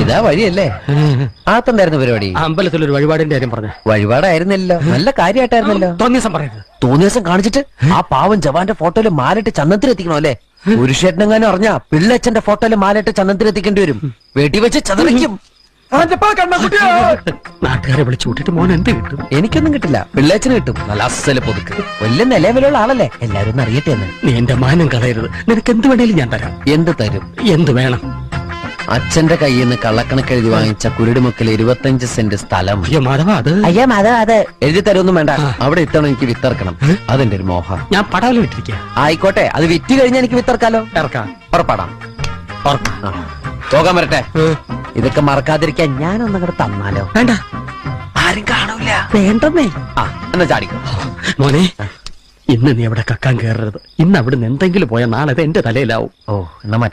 ഇതാ വഴിയല്ലേ? ആത്തെന്തായിരുന്നു പരിപാടി? അമ്പലത്തിലൊരു വഴിപാടിന്റെ കാര്യം പറഞ്ഞു. വഴിപാടായിരുന്നല്ലോ, നല്ല കാര്യമായിട്ടായിരുന്നല്ലോ. തോന്നിയ പറയരുത്. തോന്നിയ ദിവസം കാണിച്ചിട്ട് ആ പാവം ജവാന്റെ ഫോട്ടോയില് മാലിട്ട് ചന്ദനത്തിലെത്തിക്കണോ അല്ലേ? പുരുഷേട്ടനെങ്ങാനും അറിഞ്ഞാ പിള്ളച്ചന്റെ ഫോട്ടോയില് മാലിട്ട് ചന്ദനത്തിലെത്തിക്കേണ്ടി വരും. വെടി വെച്ച് ചതറിക്കും. നാട്ടുകാരെ വിളിച്ചു കൂട്ടിട്ട് മോൻ എന്ത് കിട്ടും? എനിക്കൊന്നും കിട്ടില്ല, പിള്ളേച്ചന് കിട്ടും. നല്ല അസല് പൊതുക്ക്, വലിയ നിലവിലുള്ള ആളല്ലേ, എല്ലാരും ഒന്ന് അറിയട്ടെ എന്ന്. നീ എന്റെ മാനം കളയരുത്. നിനക്ക് എന്ത് വേണേലും ഞാൻ തരാം. എന്ത് തരും? എന്ത് വേണം? അച്ഛന്റെ കയ്യിൽ നിന്ന് കള്ളക്കണക്ക് എഴുതി വാങ്ങിച്ച കുരുടിമുക്കിൽ 25 സെന്റ് സ്ഥലം. അയ്യോ മാധവ, അത് അയ്യോ അത് എഴുതി തരൊന്നും വേണ്ട. അവിടെ ഇത്തവണ എനിക്ക് വിത്തറക്കണം, അതെന്റെ ഒരു മോഹം. ഞാൻ പടാവലം ഇട്ടിരിക്കുക. ആയിക്കോട്ടെ, അത് വിറ്റ് കഴിഞ്ഞാൽ എനിക്ക് വിത്തറക്കാലോ. ഇറക്കാം. ഉറപ്പാടാം. പോകാൻ വരട്ടെ. ഇതൊക്കെ മറക്കാതിരിക്കാൻ ഞാനൊന്നും കൂടെ തന്നാലോ? വേണ്ട, ആരും കാണൂല. വേണ്ടെന്നേ. എന്നാ ചാടിക്കോ മോനെ. ഇന്ന് നീ അവിടെ കക്കാൻ കയറരുത്. ഇന്ന് അവിടുന്ന് എന്തെങ്കിലും പോയാൽ നാളെ എന്റെ തലയിലാവും. ഓ, എന്നാ മറ്റന്നാ